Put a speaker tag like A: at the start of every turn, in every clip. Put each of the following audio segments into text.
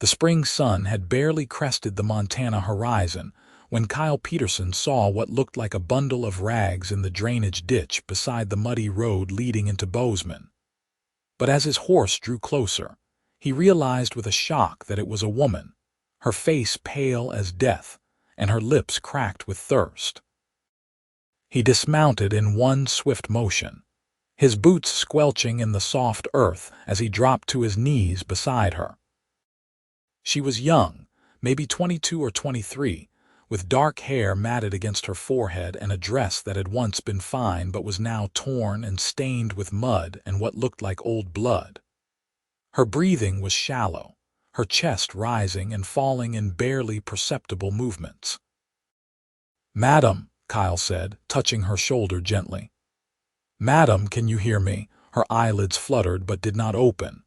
A: The spring sun had barely crested the Montana horizon when Kyle Peterson saw what looked like a bundle of rags in the drainage ditch beside the muddy road leading into Bozeman. But as his horse drew closer, he realized with a shock that it was a woman, her face pale as death and her lips cracked with thirst. He dismounted in one swift motion, his boots squelching in the soft earth as he dropped to his knees beside her. She was young, maybe 22 or 23, with dark hair matted against her forehead and a dress that had once been fine but was now torn and stained with mud and what looked like old blood. Her breathing was shallow, her chest rising and falling in barely perceptible movements. "Madam," Kyle said, touching her shoulder gently. "Madam, can you hear me?" Her eyelids fluttered but did not open.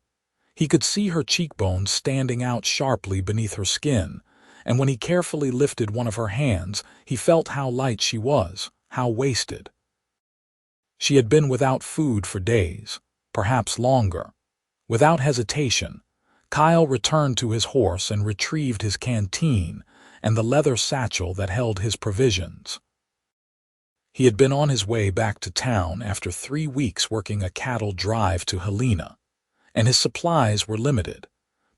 A: He could see her cheekbones standing out sharply beneath her skin, and when he carefully lifted one of her hands, he felt how light she was, how wasted. She had been without food for days, perhaps longer. Without hesitation, Kyle returned to his horse and retrieved his canteen and the leather satchel that held his provisions. He had been on his way back to town after 3 weeks working a cattle drive to Helena, and his supplies were limited,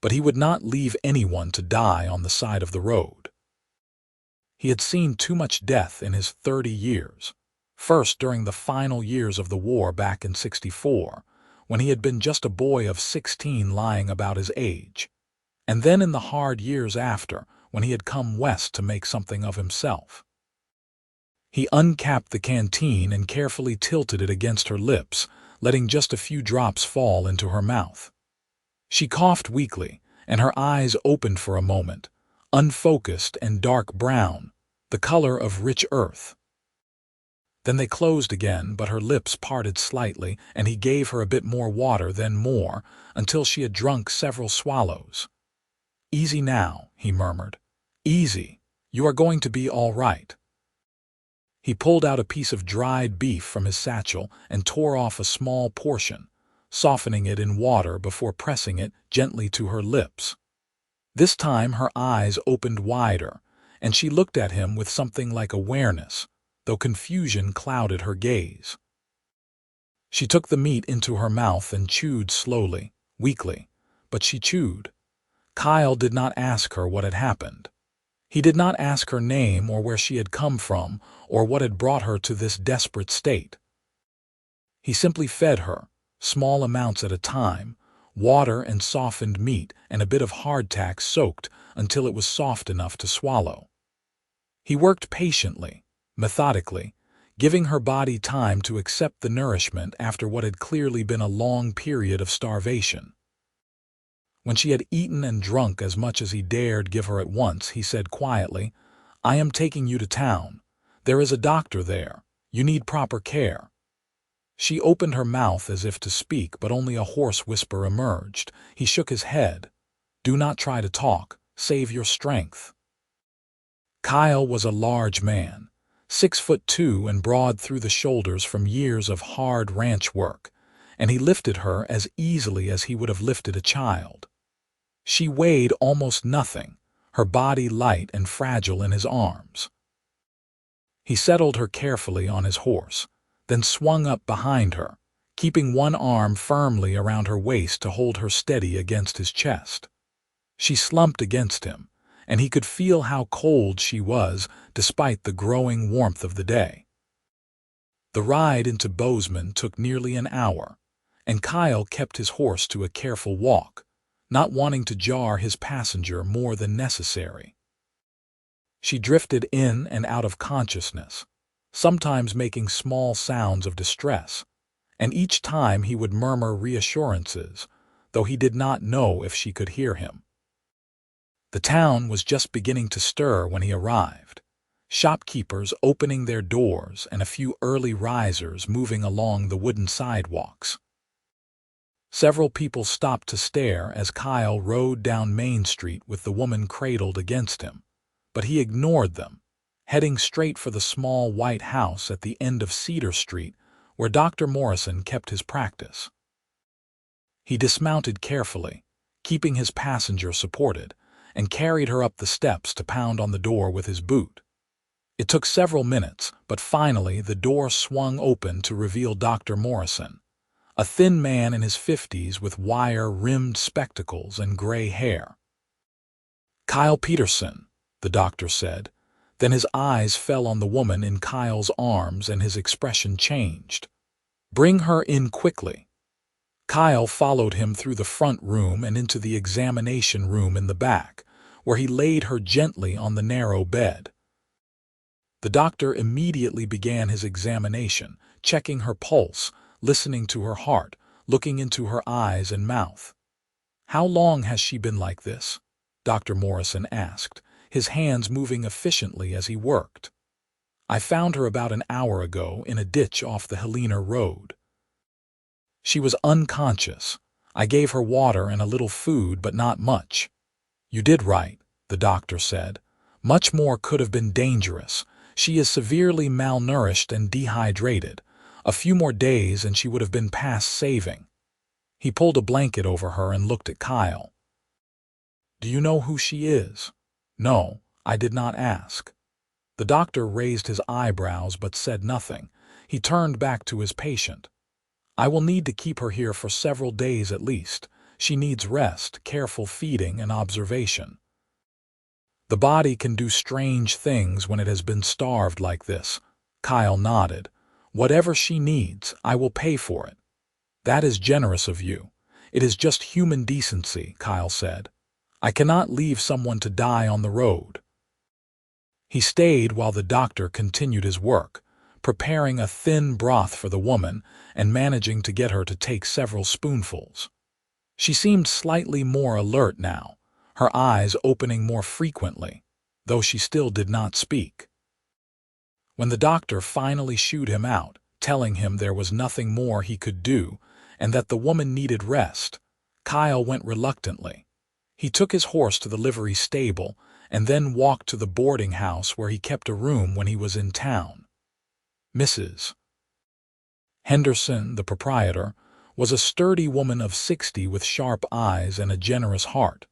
A: but he would not leave anyone to die on the side of the road. He had seen too much death in his 30 years, first during the final years of the war back in '64, when he had been just a boy of 16 lying about his age, and then in the hard years after, when he had come west to make something of himself. He uncapped the canteen and carefully tilted it against her lips, letting just a few drops fall into her mouth. She coughed weakly, and her eyes opened for a moment, unfocused and dark brown, the color of rich earth. Then they closed again, but her lips parted slightly, and he gave her a bit more water, then more, until she had drunk several swallows. "Easy now," he murmured. "Easy. You are going to be all right." He pulled out a piece of dried beef from his satchel and tore off a small portion, softening it in water before pressing it gently to her lips. This time her eyes opened wider, and she looked at him with something like awareness, though confusion clouded her gaze. She took the meat into her mouth and chewed slowly, weakly, but she chewed. Kyle did not ask her what had happened. He did not ask her name or where she had come from or what had brought her to this desperate state. He simply fed her, small amounts at a time, water and softened meat and a bit of hardtack soaked until it was soft enough to swallow. He worked patiently, methodically, giving her body time to accept the nourishment after what had clearly been a long period of starvation. When she had eaten and drunk as much as he dared give her at once, he said quietly, "I am taking you to town. There is a doctor there. You need proper care." She opened her mouth as if to speak, but only a hoarse whisper emerged. He shook his head. "Do not try to talk. Save your strength." Kyle was a large man, 6'2" and broad through the shoulders from years of hard ranch work, and he lifted her as easily as he would have lifted a child. She weighed almost nothing, her body light and fragile in his arms. He settled her carefully on his horse, then swung up behind her, keeping one arm firmly around her waist to hold her steady against his chest. She slumped against him, and he could feel how cold she was despite the growing warmth of the day. The ride into Bozeman took nearly an hour, and Kyle kept his horse to a careful walk, not wanting to jar his passenger more than necessary. She drifted in and out of consciousness, sometimes making small sounds of distress, and each time he would murmur reassurances, though he did not know if she could hear him. The town was just beginning to stir when he arrived, shopkeepers opening their doors and a few early risers moving along the wooden sidewalks. Several people stopped to stare as Kyle rode down Main Street with the woman cradled against him, but he ignored them, heading straight for the small white house at the end of Cedar Street where Dr. Morrison kept his practice. He dismounted carefully, keeping his passenger supported, and carried her up the steps to pound on the door with his boot. It took several minutes, but finally the door swung open to reveal Dr. Morrison, a thin man in his 50s with wire-rimmed spectacles and gray hair. "Kyle Peterson," the doctor said. Then his eyes fell on the woman in Kyle's arms and his expression changed. "Bring her in quickly." Kyle followed him through the front room and into the examination room in the back, where he laid her gently on the narrow bed. The doctor immediately began his examination, checking her pulse, listening to her heart, looking into her eyes and mouth. "How long has she been like this?" Dr. Morrison asked, his hands moving efficiently as he worked. "I found her about an hour ago in a ditch off the Helena Road. She was unconscious. I gave her water and a little food, but not much." "You did right," the doctor said. "Much more could have been dangerous. She is severely malnourished and dehydrated. A few more days and she would have been past saving." He pulled a blanket over her and looked at Kyle. "Do you know who she is?" "No, I did not ask." The doctor raised his eyebrows but said nothing. He turned back to his patient. "I will need to keep her here for several days at least. She needs rest, careful feeding, and observation. The body can do strange things when it has been starved like this." Kyle nodded. "Whatever she needs, I will pay for it." "That is generous of you." "It is just human decency," Kyle said. "I cannot leave someone to die on the road." He stayed while the doctor continued his work, preparing a thin broth for the woman and managing to get her to take several spoonfuls. She seemed slightly more alert now, her eyes opening more frequently, though she still did not speak. When the doctor finally shooed him out, telling him there was nothing more he could do and that the woman needed rest, Kyle went reluctantly. He took his horse to the livery stable and then walked to the boarding house where he kept a room when he was in town. Mrs. Henderson, the proprietor, was a sturdy woman of 60 with sharp eyes and a generous heart,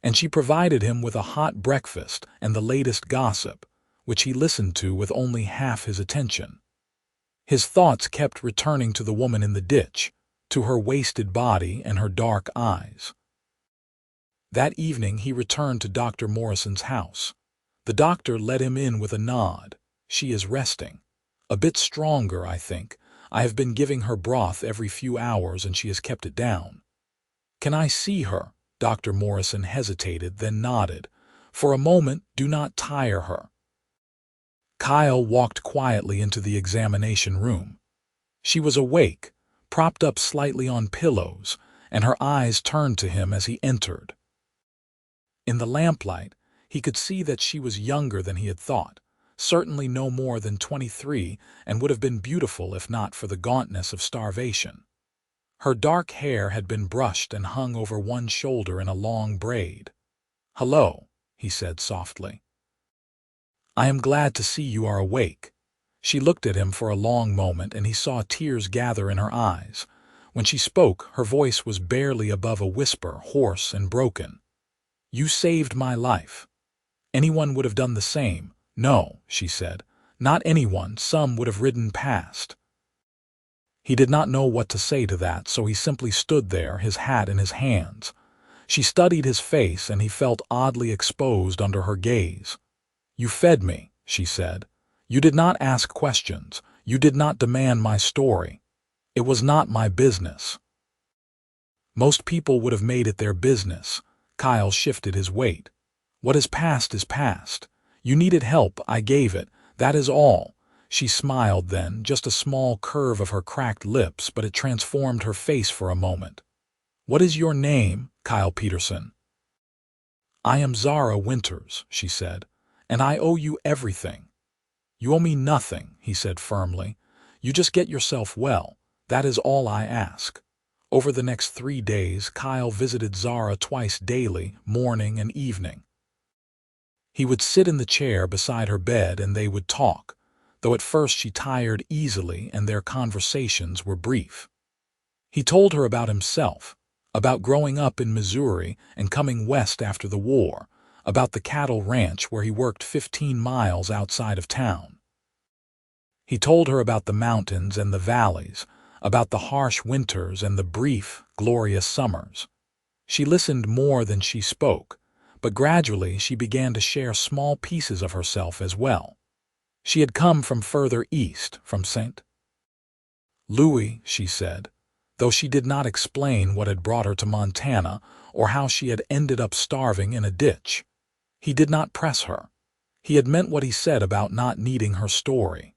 A: and she provided him with a hot breakfast and the latest gossip, which he listened to with only half his attention. His thoughts kept returning to the woman in the ditch, to her wasted body and her dark eyes. That evening he returned to Dr. Morrison's house. The doctor let him in with a nod. "She is resting. A bit stronger, I think. I have been giving her broth every few hours and she has kept it down." "Can I see her?" Dr. Morrison hesitated, then nodded. "For a moment, do not tire her." Kyle walked quietly into the examination room. She was awake, propped up slightly on pillows, and her eyes turned to him as he entered. In the lamplight, he could see that she was younger than he had thought, certainly no more than 23, and would have been beautiful if not for the gauntness of starvation. Her dark hair had been brushed and hung over one shoulder in a long braid. "Hello," he said softly. "I am glad to see you are awake." She looked at him for a long moment and he saw tears gather in her eyes. When she spoke, her voice was barely above a whisper, hoarse and broken. "You saved my life. Anyone would have done the same." "No," she said. "Not anyone. Some would have ridden past." He did not know what to say to that, so he simply stood there, his hat in his hands. She studied his face and he felt oddly exposed under her gaze. "You fed me," she said. "You did not ask questions. You did not demand my story. It was not my business." Most people would have made it their business. Kyle shifted his weight. "What is past is past. You needed help, I gave it. That is all." She smiled then, just a small curve of her cracked lips, but it transformed her face for a moment. "What is your name, Kyle Peterson?" "I am Zara Winters," she said, "and I owe you everything." "You owe me nothing," he said firmly. "You just get yourself well. That is all I ask." Over the next 3 days, Kyle visited Zara twice daily, morning and evening. He would sit in the chair beside her bed and they would talk, though at first she tired easily and their conversations were brief. He told her about himself, about growing up in Missouri and coming west after the war, about the cattle ranch where he worked 15 miles outside of town. He told her about the mountains and the valleys, about the harsh winters and the brief, glorious summers. She listened more than she spoke, but gradually she began to share small pieces of herself as well. She had come from further east, from St. Louis, she said, though she did not explain what had brought her to Montana or how she had ended up starving in a ditch. He did not press her. He had meant what he said about not needing her story.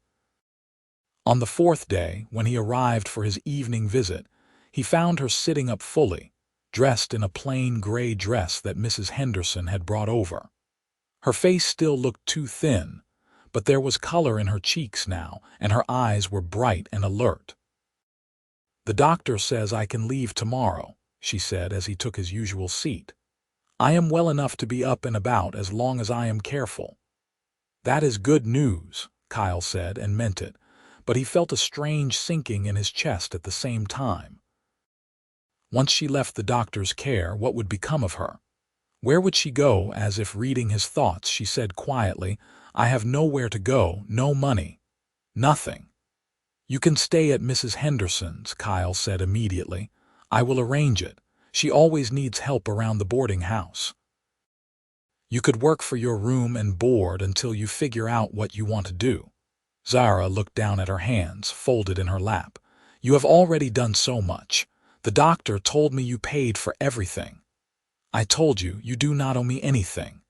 A: On the fourth day, when he arrived for his evening visit, he found her sitting up fully, dressed in a plain gray dress that Mrs. Henderson had brought over. Her face still looked too thin, but there was color in her cheeks now, and her eyes were bright and alert. "The doctor says I can leave tomorrow," she said as he took his usual seat. "I am well enough to be up and about as long as I am careful." "That is good news," Kyle said, and meant it, but he felt a strange sinking in his chest at the same time. Once she left the doctor's care, what would become of her? Where would she go? As if reading his thoughts, she said quietly, "I have nowhere to go, no money, nothing." "You can stay at Mrs. Henderson's," Kyle said immediately. "I will arrange it. She always needs help around the boarding house. You could work for your room and board until you figure out what you want to do." Zara looked down at her hands, folded in her lap. "You have already done so much. The doctor told me you paid for everything. I told you, you do not owe me anything."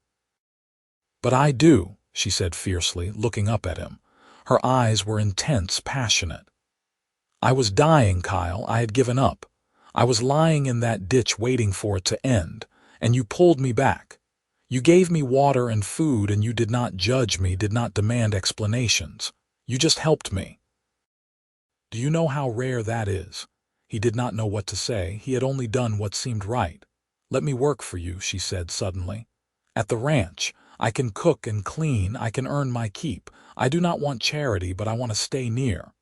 A: "But I do," she said fiercely, looking up at him. Her eyes were intense, passionate. "I was dying, Kyle. I had given up. I was lying in that ditch waiting for it to end, and you pulled me back. You gave me water and food, and you did not judge me, did not demand explanations. You just helped me. Do you know how rare that is?" He did not know what to say. He had only done what seemed right. "Let me work for you," she said suddenly. "At the ranch. I can cook and clean. I can earn my keep. I do not want charity, but I want to stay near."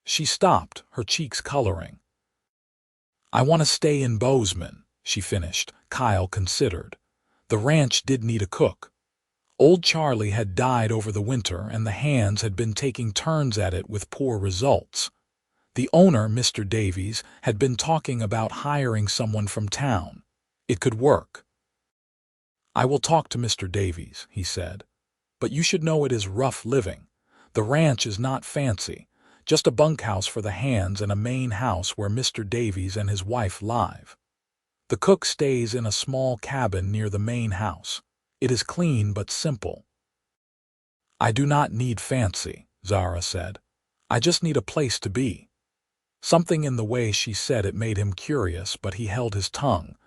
A: She stopped, her cheeks coloring. "I want to stay in Bozeman," she finished. Kyle considered. The ranch did need a cook. Old Charlie had died over the winter, and the hands had been taking turns at it with poor results. The owner, Mr. Davies, had been talking about hiring someone from town. It could work. "I will talk to Mr. Davies," he said. "But you should know it is rough living. The ranch is not fancy, just a bunkhouse for the hands and a main house where Mr. Davies and his wife live. The cook stays in a small cabin near the main house. It is clean but simple." "I do not need fancy," Zara said. "I just need a place to be." Something in the way she said it made him curious, but he held his tongue.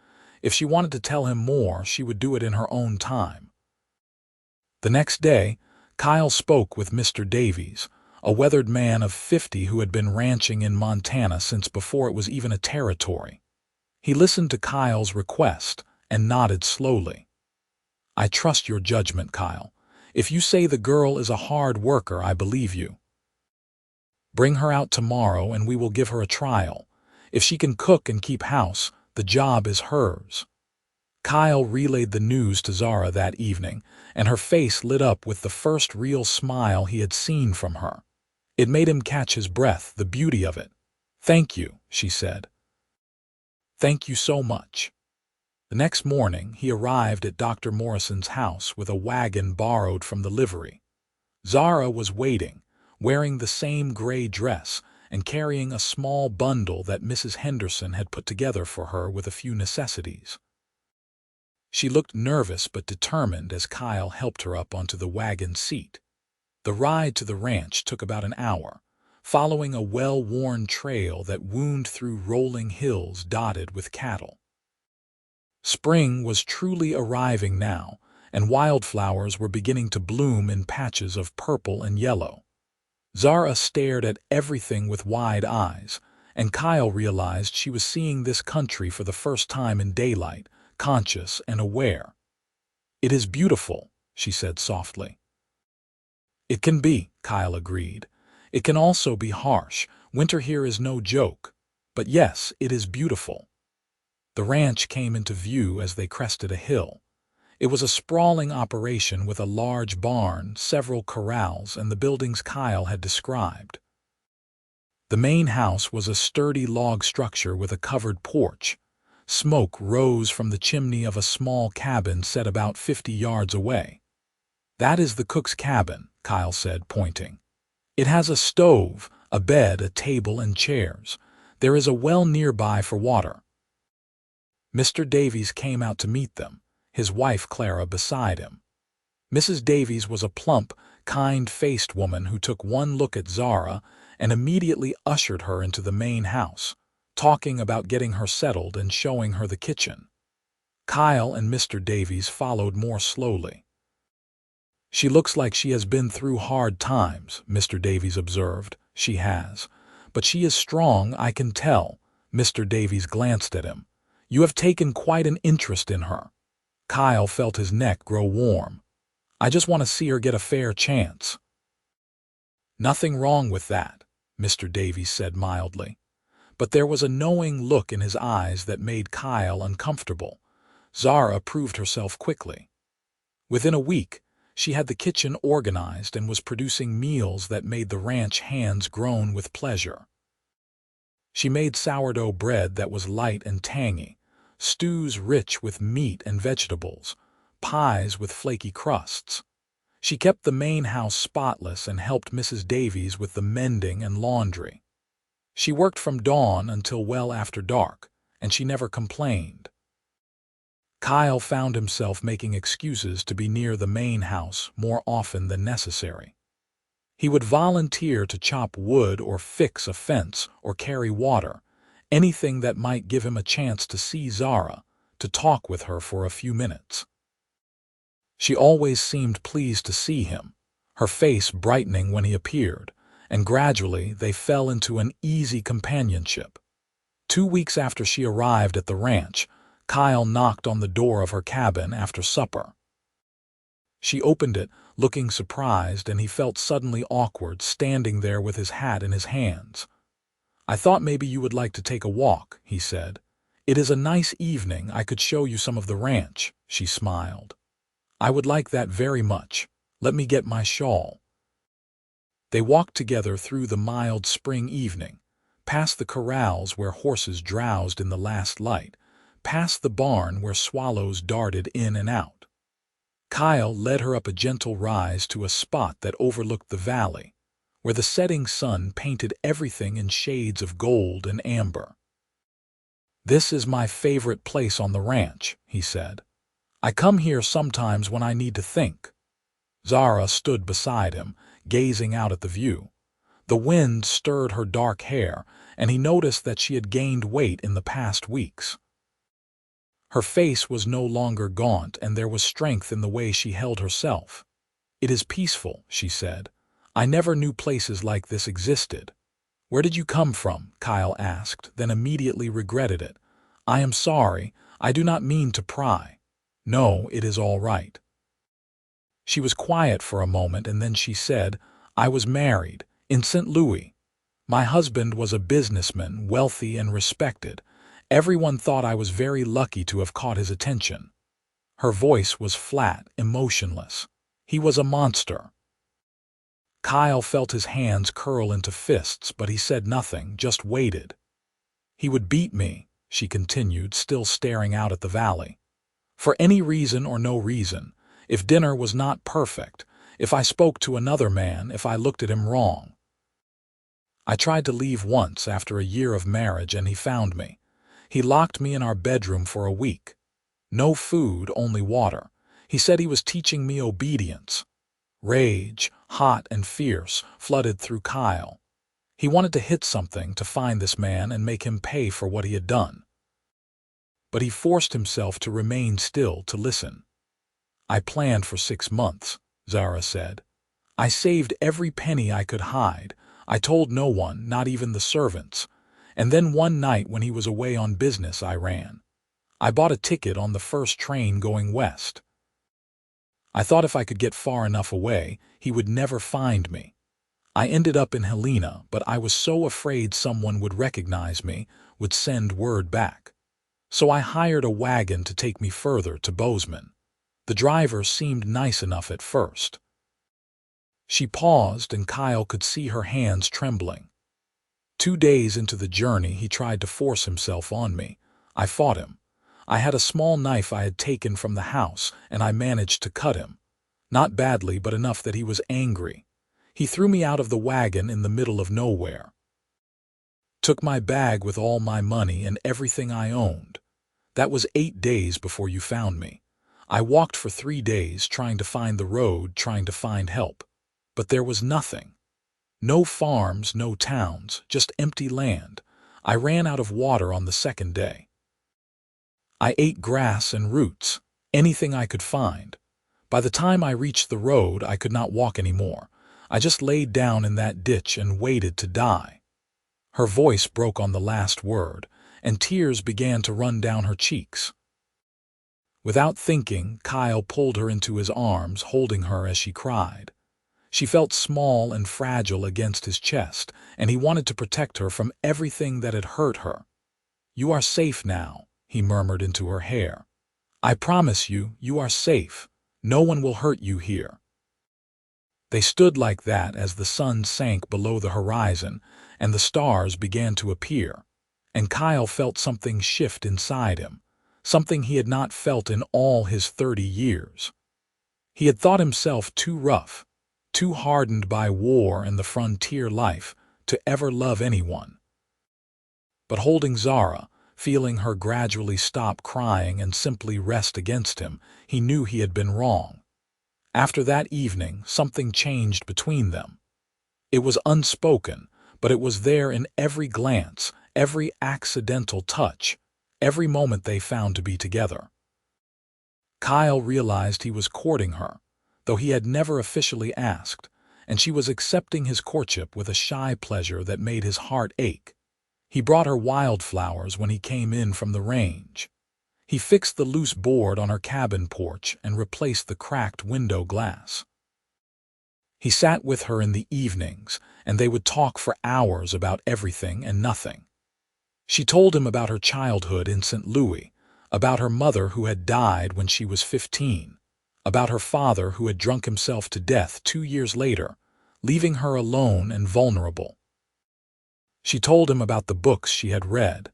A: If she wanted to tell him more, she would do it in her own time. The next day, Kyle spoke with Mr. Davies, a weathered man of 50 who had been ranching in Montana since before it was even a territory. He listened to Kyle's request and nodded slowly. "I trust your judgment, Kyle. If you say the girl is a hard worker, I believe you. Bring her out tomorrow and we will give her a trial. If she can cook and keep house, the job is hers." Kyle relayed the news to Zara that evening, and her face lit up with the first real smile he had seen from her. It made him catch his breath, the beauty of it. "Thank you," she said. "Thank you so much." The next morning, he arrived at Dr. Morrison's house with a wagon borrowed from the livery. Zara was waiting, wearing the same gray dress and carrying a small bundle that Mrs. Henderson had put together for her with a few necessities. She looked nervous but determined as Kyle helped her up onto the wagon seat. The ride to the ranch took about an hour, following a well-worn trail that wound through rolling hills dotted with cattle. Spring was truly arriving now, and wildflowers were beginning to bloom in patches of purple and yellow. Zara stared at everything with wide eyes, and Kyle realized she was seeing this country for the first time in daylight, conscious and aware. "It is beautiful," she said softly. "It can be," Kyle agreed. "It can also be harsh. Winter here is no joke. But yes, it is beautiful." The ranch came into view as they crested a hill. It was a sprawling operation with a large barn, several corrals, and the buildings Kyle had described. The main house was a sturdy log structure with a covered porch. Smoke rose from the chimney of a small cabin set about 50 yards away. "That is the cook's cabin," Kyle said, pointing. "It has a stove, a bed, a table, and chairs. There is a well nearby for water." Mr. Davies came out to meet them, his wife Clara beside him. Mrs. Davies was a plump, kind-faced woman who took one look at Zara and immediately ushered her into the main house, talking about getting her settled and showing her the kitchen. Kyle and Mr. Davies followed more slowly. "She looks like she has been through hard times," Mr. Davies observed. "She has. But she is strong, I can tell." Mr. Davies glanced at him. "You have taken quite an interest in her." Kyle felt his neck grow warm. "I just want to see her get a fair chance." "Nothing wrong with that," Mr. Davies said mildly. But there was a knowing look in his eyes that made Kyle uncomfortable. Zara proved herself quickly. Within a week, she had the kitchen organized and was producing meals that made the ranch hands groan with pleasure. She made sourdough bread that was light and tangy, stews rich with meat and vegetables, pies with flaky crusts. She kept the main house spotless and helped Mrs. Davies with the mending and laundry. She worked from dawn until well after dark, and she never complained. Kyle found himself making excuses to be near the main house more often than necessary. He would volunteer to chop wood or fix a fence or carry water, anything that might give him a chance to see Zara, to talk with her for a few minutes. She always seemed pleased to see him, her face brightening when he appeared, and gradually they fell into an easy companionship. 2 weeks after she arrived at the ranch, Kyle knocked on the door of her cabin after supper. She opened it, looking surprised, and he felt suddenly awkward standing there with his hat in his hands. "I thought maybe you would like to take a walk," he said. "It is a nice evening. I could show you some of the ranch," she smiled. "I would like that very much. Let me get my shawl." They walked together through the mild spring evening, past the corrals where horses drowsed in the last light, past the barn where swallows darted in and out. Kyle led her up a gentle rise to a spot that overlooked the valley, where the setting sun painted everything in shades of gold and amber. "This is my favorite place on the ranch," he said. "I come here sometimes when I need to think." Zara stood beside him, gazing out at the view. The wind stirred her dark hair, and he noticed that she had gained weight in the past weeks. Her face was no longer gaunt, and there was strength in the way she held herself. "It is peaceful," she said. "I never knew places like this existed." "Where did you come from?" Kyle asked, then immediately regretted it. "I am sorry. I do not mean to pry." "No, it is all right." She was quiet for a moment, and then she said, "I was married, in St. Louis. My husband was a businessman, wealthy and respected. Everyone thought I was very lucky to have caught his attention." Her voice was flat, emotionless. "He was a monster." Kyle felt his hands curl into fists, but he said nothing, just waited. "He would beat me," she continued, still staring out at the valley. "For any reason or no reason. If dinner was not perfect, if I spoke to another man, if I looked at him wrong. I tried to leave once after a year of marriage, and he found me. He locked me in our bedroom for a week. No food, only water. He said he was teaching me obedience." Rage, hot and fierce, flooded through Kyle. He wanted to hit something to find this man and make him pay for what he had done. But he forced himself to remain still, to listen. "I planned for 6 months, Zara said. "I saved every penny I could hide. I told no one, not even the servants. And then one night when he was away on business, I ran. I bought a ticket on the first train going west. I thought if I could get far enough away, he would never find me. I ended up in Helena, but I was so afraid someone would recognize me, would send word back. So I hired a wagon to take me further to Bozeman. The driver seemed nice enough at first. She paused, and Kyle could see her hands trembling. 2 days into the journey, he tried to force himself on me. I fought him. I had a small knife I had taken from the house, and I managed to cut him. Not badly, but enough that he was angry. He threw me out of the wagon in the middle of nowhere. Took my bag with all my money and everything I owned. That was 8 days before you found me. I walked for 3 days, trying to find the road, trying to find help. But there was nothing. No farms, no towns, just empty land. I ran out of water on the second day. I ate grass and roots, anything I could find. By the time I reached the road, I could not walk anymore. I just laid down in that ditch and waited to die. Her voice broke on the last word, and tears began to run down her cheeks. Without thinking, Kyle pulled her into his arms, holding her as she cried. She felt small and fragile against his chest, and he wanted to protect her from everything that had hurt her. "You are safe now," he murmured into her hair. "I promise you, you are safe. No one will hurt you here." They stood like that as the sun sank below the horizon and the stars began to appear, and Kyle felt something shift inside him, something he had not felt in all his 30 years. He had thought himself too rough, too hardened by war and the frontier life to ever love anyone. But holding Zara, feeling her gradually stop crying and simply rest against him, he knew he had been wrong. After that evening, something changed between them. It was unspoken, but it was there in every glance, every accidental touch, every moment they found to be together. Kyle realized he was courting her, though he had never officially asked, and she was accepting his courtship with a shy pleasure that made his heart ache. He brought her wildflowers when he came in from the range. He fixed the loose board on her cabin porch and replaced the cracked window glass. He sat with her in the evenings, and they would talk for hours about everything and nothing. She told him about her childhood in St. Louis, about her mother who had died when she was 15, about her father who had drunk himself to death 2 years later, leaving her alone and vulnerable. She told him about the books she had read,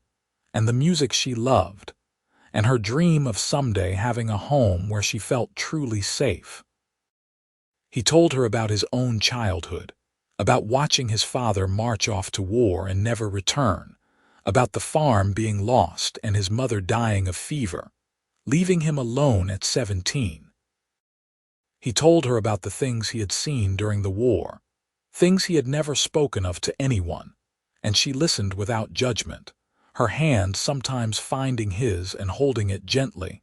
A: and the music she loved, and her dream of someday having a home where she felt truly safe. He told her about his own childhood, about watching his father march off to war and never return, about the farm being lost and his mother dying of fever, leaving him alone at 17. He told her about the things he had seen during the war, things he had never spoken of to anyone, and she listened without judgment, her hand sometimes finding his and holding it gently.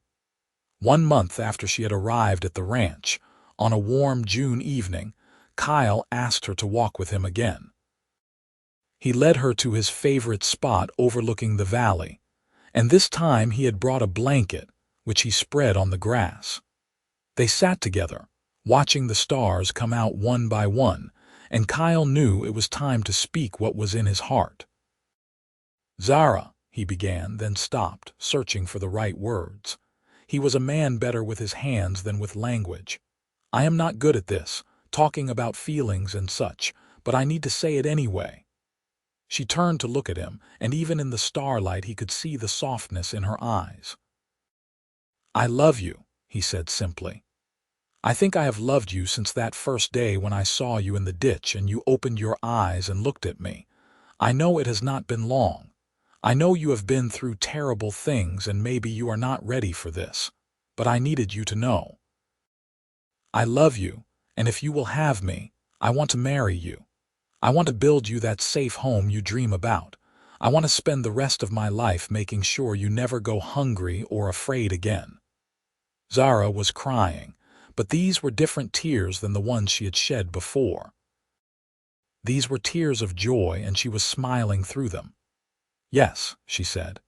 A: 1 month after she had arrived at the ranch, on a warm June evening, Kyle asked her to walk with him again. He led her to his favorite spot overlooking the valley, and this time he had brought a blanket, which he spread on the grass. They sat together, watching the stars come out one by one, and Kyle knew it was time to speak what was in his heart. "Zara," he began, then stopped, searching for the right words. He was a man better with his hands than with language. "I am not good at this, talking about feelings and such, but I need to say it anyway." She turned to look at him, and even in the starlight he could see the softness in her eyes. "I love you," he said simply. "I think I have loved you since that first day when I saw you in the ditch and you opened your eyes and looked at me. I know it has not been long. I know you have been through terrible things and maybe you are not ready for this, but I needed you to know. I love you, and if you will have me, I want to marry you. I want to build you that safe home you dream about. I want to spend the rest of my life making sure you never go hungry or afraid again." Zara was crying, but these were different tears than the ones she had shed before. These were tears of joy, and she was smiling through them. "Yes," she said.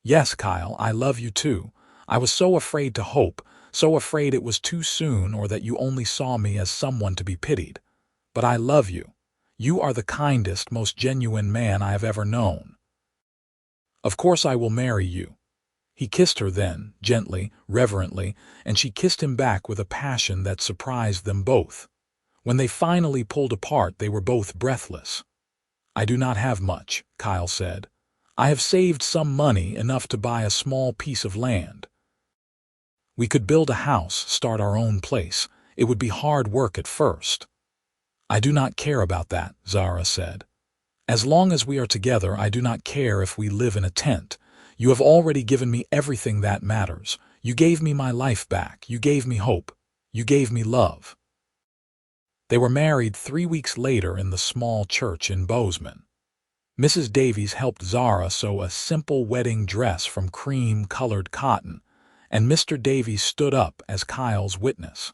A: "Yes, Kyle, I love you too. I was so afraid to hope, so afraid it was too soon or that you only saw me as someone to be pitied. But I love you. You are the kindest, most genuine man I have ever known. Of course I will marry you." He kissed her then, gently, reverently, and she kissed him back with a passion that surprised them both. When they finally pulled apart, they were both breathless. "I do not have much," Kyle said. "I have saved some money, enough to buy a small piece of land. We could build a house, start our own place. It would be hard work at first." "I do not care about that," Zara said. "As long as we are together, I do not care if we live in a tent. You have already given me everything that matters. You gave me my life back. You gave me hope. You gave me love." They were married 3 weeks later in the small church in Bozeman. Mrs. Davies helped Zara sew a simple wedding dress from cream-colored cotton, and Mr. Davies stood up as Kyle's witness.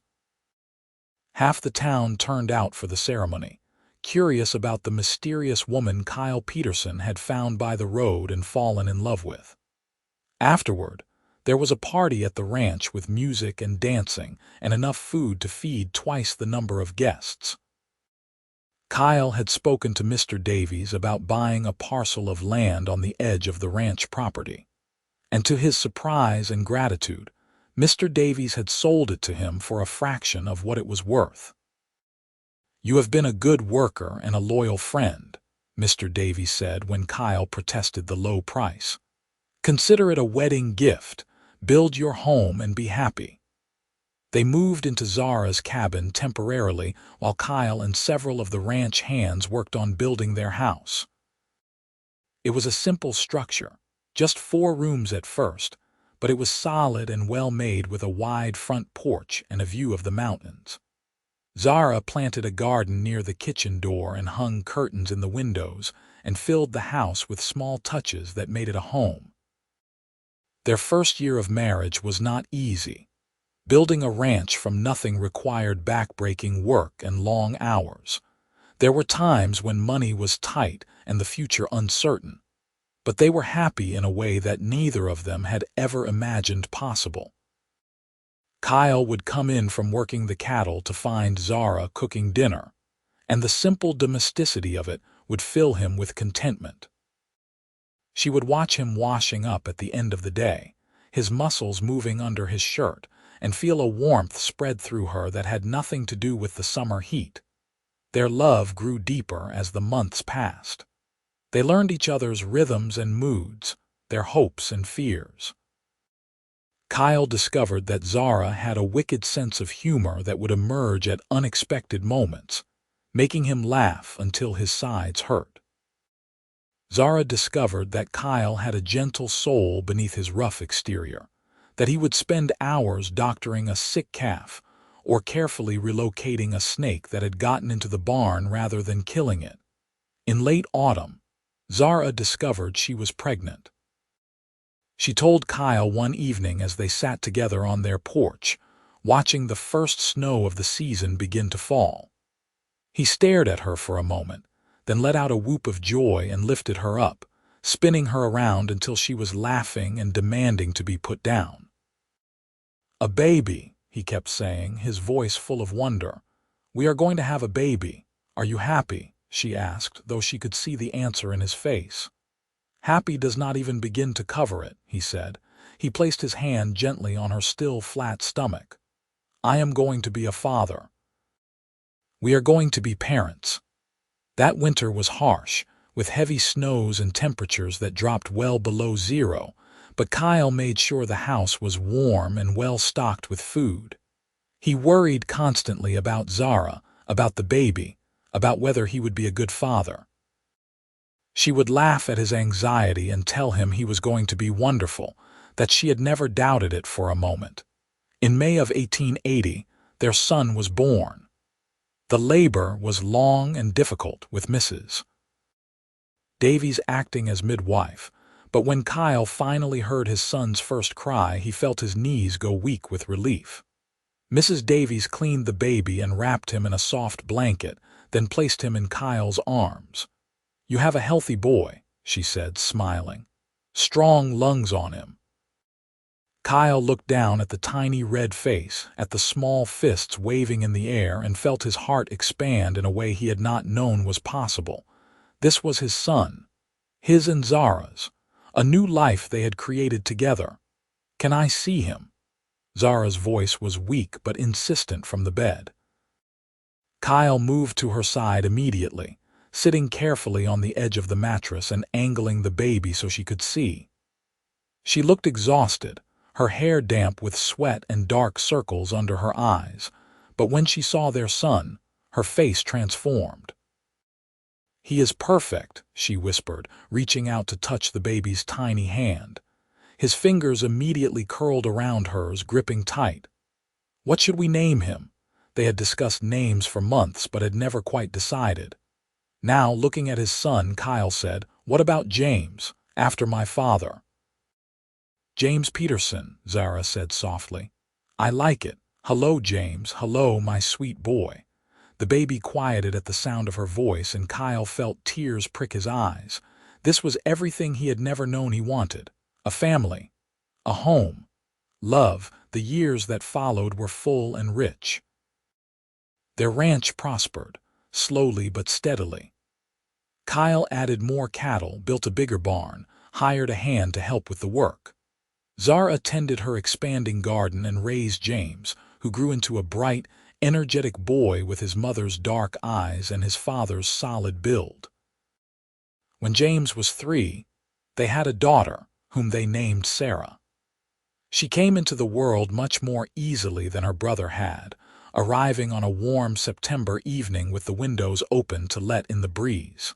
A: Half the town turned out for the ceremony, curious about the mysterious woman Kyle Peterson had found by the road and fallen in love with. Afterward, there was a party at the ranch with music and dancing and enough food to feed twice the number of guests. Kyle had spoken to Mr. Davies about buying a parcel of land on the edge of the ranch property, and to his surprise and gratitude, Mr. Davies had sold it to him for a fraction of what it was worth. "You have been a good worker and a loyal friend," Mr. Davies said when Kyle protested the low price. "Consider it a wedding gift. Build your home and be happy." They moved into Zara's cabin temporarily while Kyle and several of the ranch hands worked on building their house. It was a simple structure, just 4 rooms at first, but it was solid and well made with a wide front porch and a view of the mountains. Zara planted a garden near the kitchen door and hung curtains in the windows and filled the house with small touches that made it a home. Their first year of marriage was not easy. Building a ranch from nothing required back-breaking work and long hours. There were times when money was tight and the future uncertain, but they were happy in a way that neither of them had ever imagined possible. Kyle would come in from working the cattle to find Zara cooking dinner, and the simple domesticity of it would fill him with contentment. She would watch him washing up at the end of the day, his muscles moving under his shirt, and feel a warmth spread through her that had nothing to do with the summer heat. Their love grew deeper as the months passed. They learned each other's rhythms and moods, their hopes and fears. Kyle discovered that Zara had a wicked sense of humor that would emerge at unexpected moments, making him laugh until his sides hurt. Zara discovered that Kyle had a gentle soul beneath his rough exterior, that he would spend hours doctoring a sick calf or carefully relocating a snake that had gotten into the barn rather than killing it. In late autumn, Zara discovered she was pregnant. She told Kyle one evening as they sat together on their porch, watching the first snow of the season begin to fall. He stared at her for a moment, then let out a whoop of joy and lifted her up, spinning her around until she was laughing and demanding to be put down. "A baby," he kept saying, his voice full of wonder. "We are going to have a baby. Are you happy?" she asked, though she could see the answer in his face. "Happy does not even begin to cover it," he said. He placed his hand gently on her still flat stomach. "I am going to be a father. We are going to be parents." That winter was harsh, with heavy snows and temperatures that dropped well below zero, but Kyle made sure the house was warm and well stocked with food. He worried constantly about Zara, about the baby, about whether he would be a good father. She would laugh at his anxiety and tell him he was going to be wonderful, that she had never doubted it for a moment. In May of 1880, their son was born. The labor was long and difficult with Mrs. Davies acting as midwife, but when Kyle finally heard his son's first cry, he felt his knees go weak with relief. Mrs. Davies cleaned the baby and wrapped him in a soft blanket, then placed him in Kyle's arms. "You have a healthy boy," she said, smiling. "Strong lungs on him." Kyle looked down at the tiny red face, at the small fists waving in the air, and felt his heart expand in a way he had not known was possible. This was his son, his and Zara's, a new life they had created together. Can I see him? Zara's voice was weak but insistent from the bed. Kyle moved to her side immediately, sitting carefully on the edge of the mattress and angling the baby so she could see. She looked exhausted, her hair damp with sweat and dark circles under her eyes, but when she saw their son, her face transformed. "He is perfect," she whispered, reaching out to touch the baby's tiny hand. His fingers immediately curled around hers, gripping tight. What should we name him? They had discussed names for months but had never quite decided. Now, looking at his son, Kyle said, "What about James, after my father?" "James Peterson," Zara said softly. "I like it. Hello, James. Hello, my sweet boy." The baby quieted at the sound of her voice, and Kyle felt tears prick his eyes. This was everything he had never known he wanted. A family. A home. Love. The years that followed were full and rich. Their ranch prospered, slowly but steadily. Kyle added more cattle, built a bigger barn, hired a hand to help with the work. Zara tended her expanding garden and raised James, who grew into a bright, energetic boy with his mother's dark eyes and his father's solid build. When James was 3, they had a daughter, whom they named Sarah. She came into the world much more easily than her brother had, arriving on a warm September evening with the windows open to let in the breeze.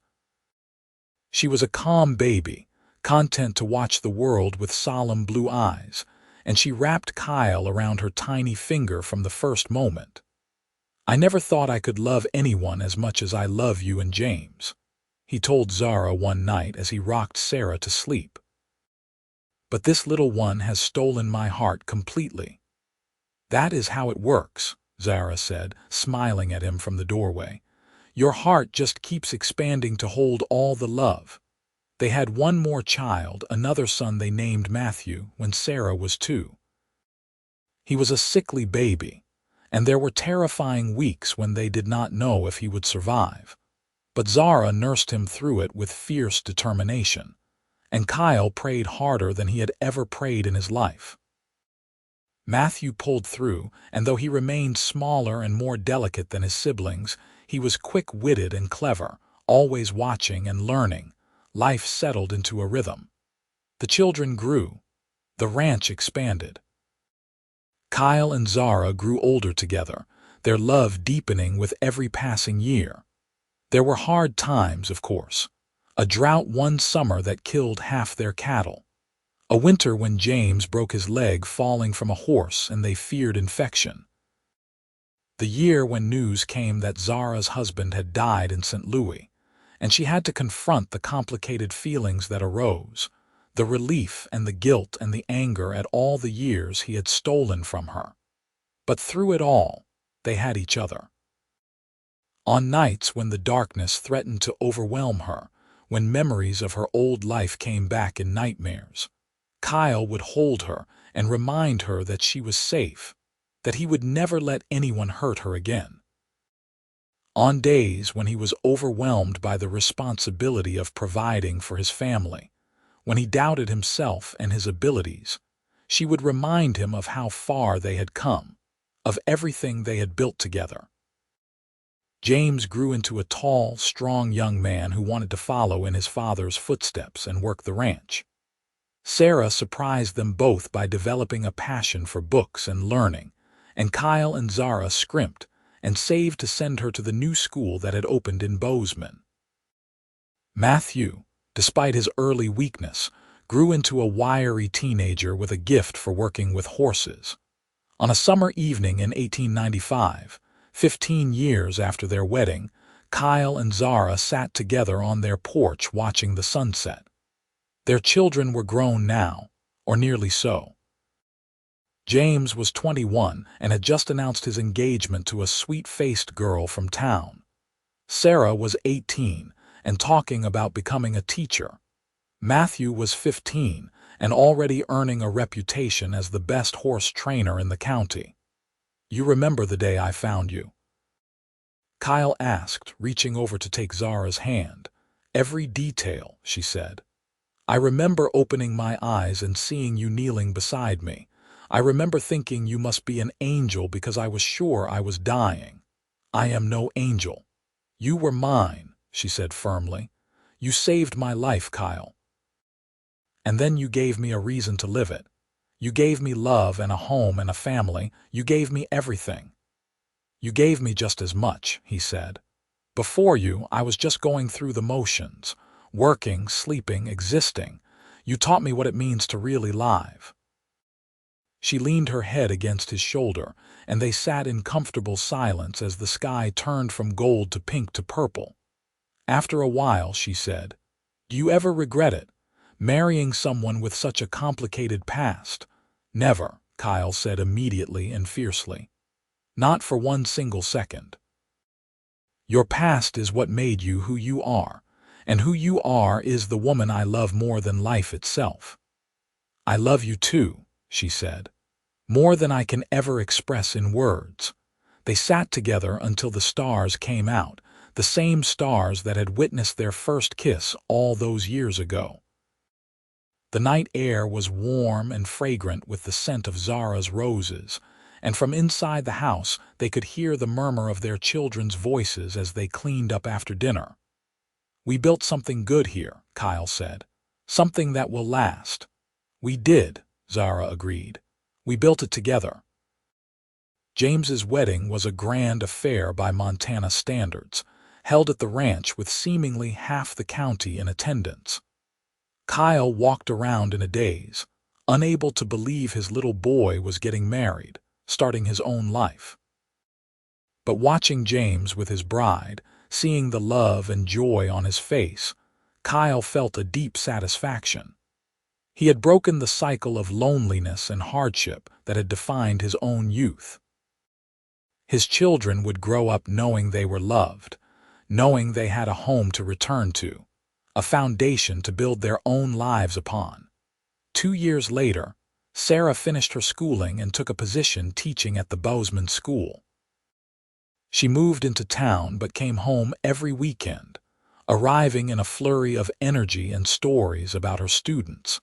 A: She was a calm baby, content to watch the world with solemn blue eyes, and she wrapped Kyle around her tiny finger from the first moment. "I never thought I could love anyone as much as I love you and James," he told Zara one night as he rocked Sarah to sleep. "But this little one has stolen my heart completely." "That is how it works," Zara said, smiling at him from the doorway. "Your heart just keeps expanding to hold all the love." They had one more child, another son they named Matthew, when Sarah was 2. He was a sickly baby, and there were terrifying weeks when they did not know if he would survive. But Zara nursed him through it with fierce determination, and Kyle prayed harder than he had ever prayed in his life. Matthew pulled through, and though he remained smaller and more delicate than his siblings, he was quick-witted and clever, always watching and learning. Life settled into a rhythm. The children grew. The ranch expanded. Kyle and Zara grew older together, their love deepening with every passing year. There were hard times, of course. A drought one summer that killed half their cattle. A winter when James broke his leg falling from a horse and they feared infection. The year when news came that Zara's husband had died in St. Louis, and she had to confront the complicated feelings that arose, the relief and the guilt and the anger at all the years he had stolen from her. But through it all, they had each other. On nights when the darkness threatened to overwhelm her, when memories of her old life came back in nightmares, Kyle would hold her and remind her that she was safe, that he would never let anyone hurt her again. On days when he was overwhelmed by the responsibility of providing for his family, when he doubted himself and his abilities, she would remind him of how far they had come, of everything they had built together. James grew into a tall, strong young man who wanted to follow in his father's footsteps and work the ranch. Sarah surprised them both by developing a passion for books and learning, and Kyle and Zara scrimped and saved to send her to the new school that had opened in Bozeman. Matthew, despite his early weakness, grew into a wiry teenager with a gift for working with horses. On a summer evening in 1895, 15 years after their wedding, Kyle and Zara sat together on their porch watching the sunset. Their children were grown now, or nearly so. James was 21 and had just announced his engagement to a sweet-faced girl from town. Sarah was 18 and talking about becoming a teacher. Matthew was 15 and already earning a reputation as the best horse trainer in the county. "You remember the day I found you?" Kyle asked, reaching over to take Zara's hand. "Every detail," she said. I remember opening my eyes and seeing you kneeling beside me. I remember thinking you must be an angel because I was sure I was dying. I am no angel. You were mine, she said firmly. You saved my life, Kyle. And then you gave me a reason to live it. You gave me love and a home and a family. You gave me everything. You gave me just as much, he said. Before you, I was just going through the motions, working, sleeping, existing. You taught me what it means to really live. She leaned her head against his shoulder, and they sat in comfortable silence as the sky turned from gold to pink to purple. After a while, she said, "Do you ever regret it, marrying someone with such a complicated past?" "Never," Kyle said immediately and fiercely. "Not for one single second. Your past is what made you who you are, and who you are is the woman I love more than life itself." "I love you too," she said, "more than I can ever express in words." They sat together until the stars came out, the same stars that had witnessed their first kiss all those years ago. The night air was warm and fragrant with the scent of Zara's roses, and from inside the house they could hear the murmur of their children's voices as they cleaned up after dinner. "We built something good here," Kyle said. "Something that will last." "We did," Zara agreed. "We built it together." James's wedding was a grand affair by Montana standards, held at the ranch with seemingly half the county in attendance. Kyle walked around in a daze, unable to believe his little boy was getting married, starting his own life. But watching James with his bride, seeing the love and joy on his face, Kyle felt a deep satisfaction. He had broken the cycle of loneliness and hardship that had defined his own youth. His children would grow up knowing they were loved, knowing they had a home to return to, a foundation to build their own lives upon. 2 years later, Sarah finished her schooling and took a position teaching at the Bozeman School. She moved into town but came home every weekend, arriving in a flurry of energy and stories about her students.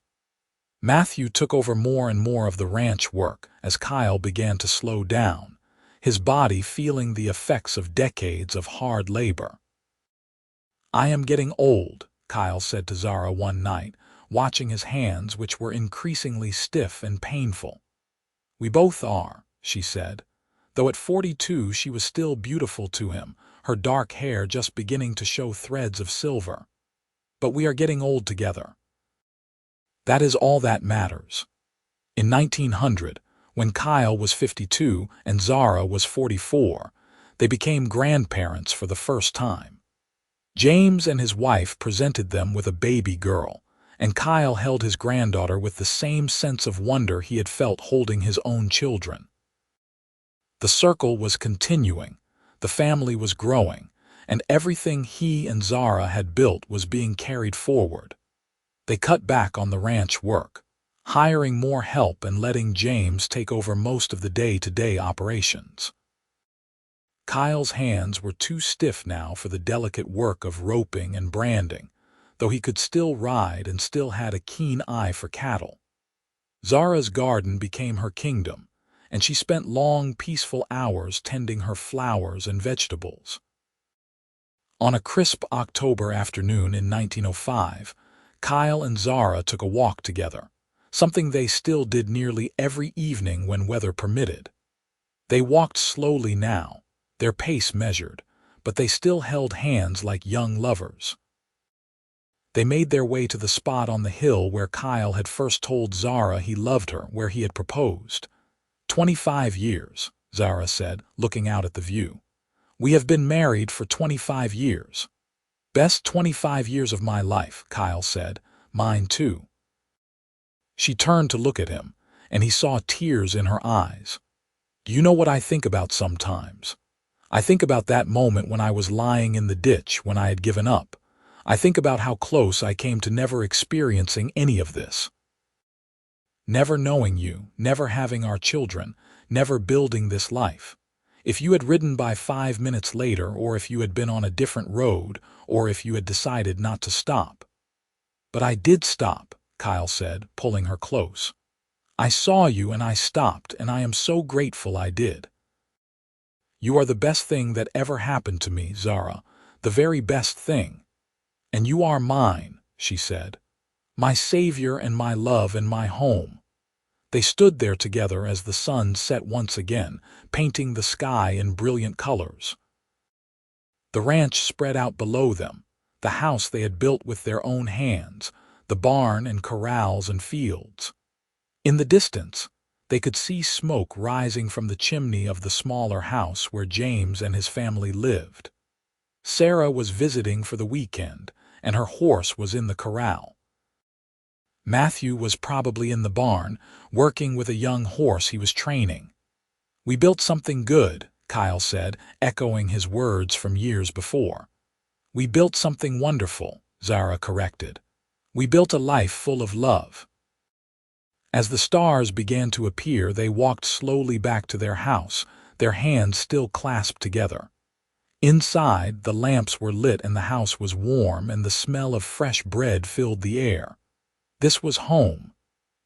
A: Matthew took over more and more of the ranch work as Kyle began to slow down, his body feeling the effects of decades of hard labor. "I am getting old," Kyle said to Zara one night, watching his hands which were increasingly stiff and painful. "We both are," she said, though at 42 she was still beautiful to him, her dark hair just beginning to show threads of silver. "But we are getting old together. That is all that matters." In 1900, when Kyle was 52 and Zara was 44, they became grandparents for the first time. James and his wife presented them with a baby girl, and Kyle held his granddaughter with the same sense of wonder he had felt holding his own children. The circle was continuing, the family was growing, and everything he and Zara had built was being carried forward. They cut back on the ranch work, hiring more help and letting James take over most of the day-to-day operations. Kyle's hands were too stiff now for the delicate work of roping and branding, though he could still ride and still had a keen eye for cattle. Zara's garden became her kingdom, and she spent long, peaceful hours tending her flowers and vegetables. On a crisp October afternoon in 1905, Kyle and Zara took a walk together, something they still did nearly every evening when weather permitted. They walked slowly now, their pace measured, but they still held hands like young lovers. They made their way to the spot on the hill where Kyle had first told Zara he loved her, where he had proposed. 25 years, Zara said, looking out at the view. "We have been married for 25 years. Best 25 years of my life," Kyle said. "Mine too." She turned to look at him, and he saw tears in her eyes. "Do you know what I think about sometimes? I think about that moment when I was lying in the ditch, when I had given up. I think about how close I came to never experiencing any of this. Never knowing you, never having our children, never building this life. If you had ridden by 5 minutes later, or if you had been on a different road, or if you had decided not to stop. "But I did stop," Kyle said, pulling her close. "I saw you and I stopped, and I am so grateful I did." "You are the best thing that ever happened to me, Zara, the very best thing. And you are mine," she said. "My savior and my love and my home." They stood there together as the sun set once again, painting the sky in brilliant colors. The ranch spread out below them, the house they had built with their own hands, the barn and corrals and fields. In the distance, they could see smoke rising from the chimney of the smaller house where James and his family lived. Sarah was visiting for the weekend, and her horse was in the corral. Matthew was probably in the barn, working with a young horse he was training. "We built something good," Kyle said, echoing his words from years before. "We built something wonderful," Zara corrected. "We built a life full of love." As the stars began to appear, they walked slowly back to their house, their hands still clasped together. Inside, the lamps were lit and the house was warm, and the smell of fresh bread filled the air. This was home.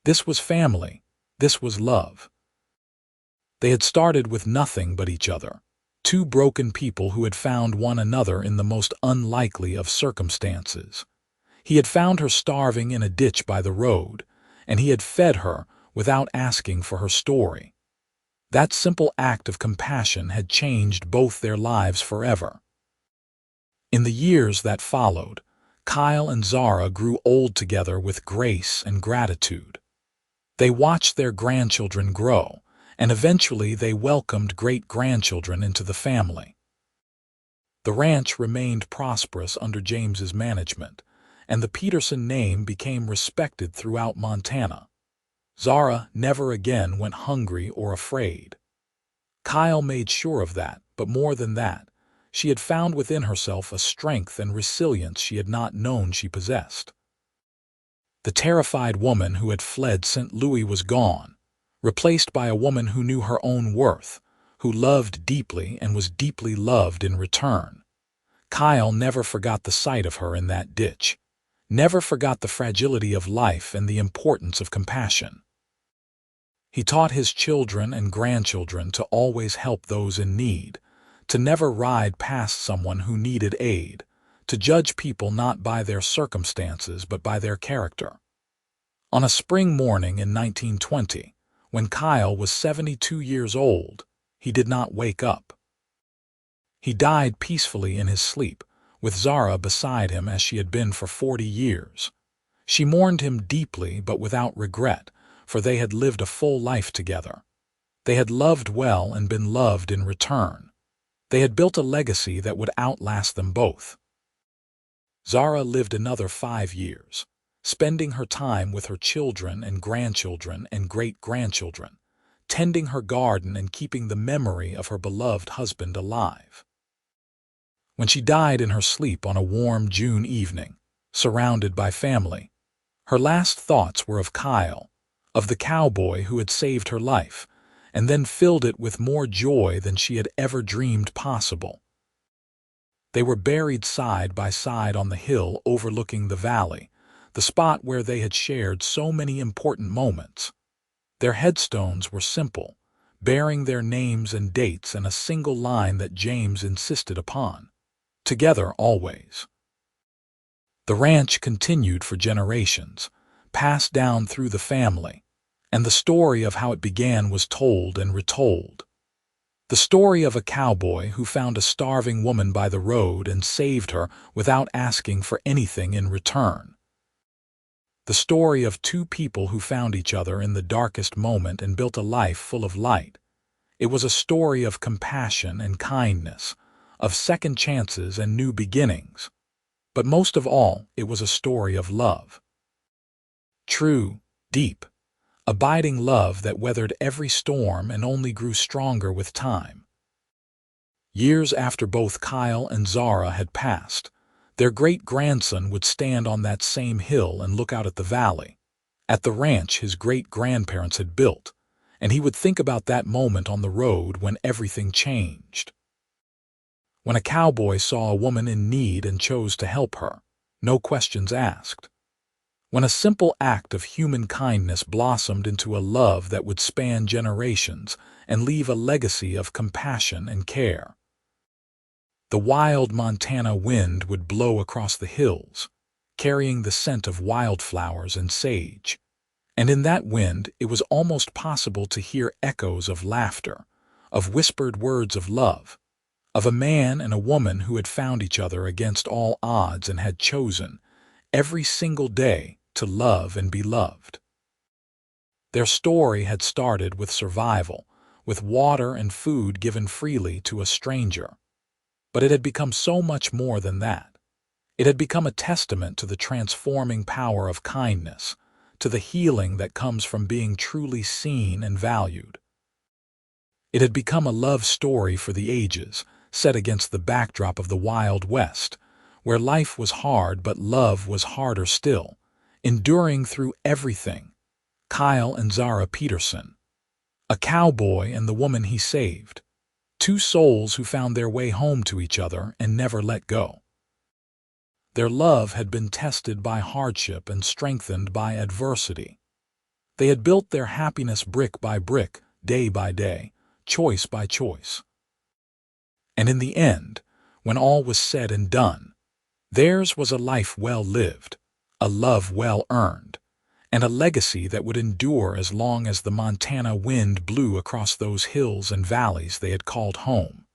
A: This was family. This was love. They had started with nothing but each other, two broken people who had found one another in the most unlikely of circumstances. He had found her starving in a ditch by the road, and he had fed her without asking for her story. That simple act of compassion had changed both their lives forever. In the years that followed, Kyle and Zara grew old together with grace and gratitude. They watched their grandchildren grow, and eventually they welcomed great-grandchildren into the family. The ranch remained prosperous under James's management, and the Peterson name became respected throughout Montana. Zara never again went hungry or afraid. Kyle made sure of that, but more than that, she had found within herself a strength and resilience she had not known she possessed. The terrified woman who had fled St. Louis was gone, replaced by a woman who knew her own worth, who loved deeply and was deeply loved in return. Kyle never forgot the sight of her in that ditch, never forgot the fragility of life and the importance of compassion. He taught his children and grandchildren to always help those in need, to never ride past someone who needed aid, to judge people not by their circumstances but by their character. On a spring morning in 1920, when Kyle was 72 years old, he did not wake up. He died peacefully in his sleep, with Zara beside him as she had been for 40 years. She mourned him deeply but without regret, for they had lived a full life together. They had loved well and been loved in return. They had built a legacy that would outlast them both. Zara lived another 5 years, spending her time with her children and grandchildren and great-grandchildren, tending her garden and keeping the memory of her beloved husband alive. When she died in her sleep on a warm June evening, surrounded by family, her last thoughts were of Kyle, of the cowboy who had saved her life, and then filled it with more joy than she had ever dreamed possible. They were buried side by side on the hill overlooking the valley, the spot where they had shared so many important moments. Their headstones were simple, bearing their names and dates and a single line that James insisted upon: "Together always." The ranch continued for generations, passed down through the family, and the story of how it began was told and retold. The story of a cowboy who found a starving woman by the road and saved her without asking for anything in return. The story of two people who found each other in the darkest moment and built a life full of light. It was a story of compassion and kindness, of second chances and new beginnings. But most of all, it was a story of love. True, deep, abiding love that weathered every storm and only grew stronger with time. Years after both Kyle and Zara had passed, their great-grandson would stand on that same hill and look out at the valley, at the ranch his great-grandparents had built, and he would think about that moment on the road when everything changed. When a cowboy saw a woman in need and chose to help her, no questions asked. when a simple act of human kindness blossomed into a love that would span generations and leave a legacy of compassion and care. The wild Montana wind would blow across the hills, carrying the scent of wildflowers and sage. And in that wind, it was almost possible to hear echoes of laughter, of whispered words of love, of a man and a woman who had found each other against all odds and had chosen, every single day, to love and be loved. Their story had started with survival, with water and food given freely to a stranger. But it had become so much more than that. It had become a testament to the transforming power of kindness, to the healing that comes from being truly seen and valued. It had become a love story for the ages, set against the backdrop of the Wild West, where life was hard but love was harder still, enduring through everything. Kyle and Zara Peterson, a cowboy and the woman he saved, two souls who found their way home to each other and never let go. Their love had been tested by hardship and strengthened by adversity. They had built their happiness brick by brick, day by day, choice by choice. And in the end, when all was said and done, theirs was a life well lived, a love well earned, and a legacy that would endure as long as the Montana wind blew across those hills and valleys they had called home.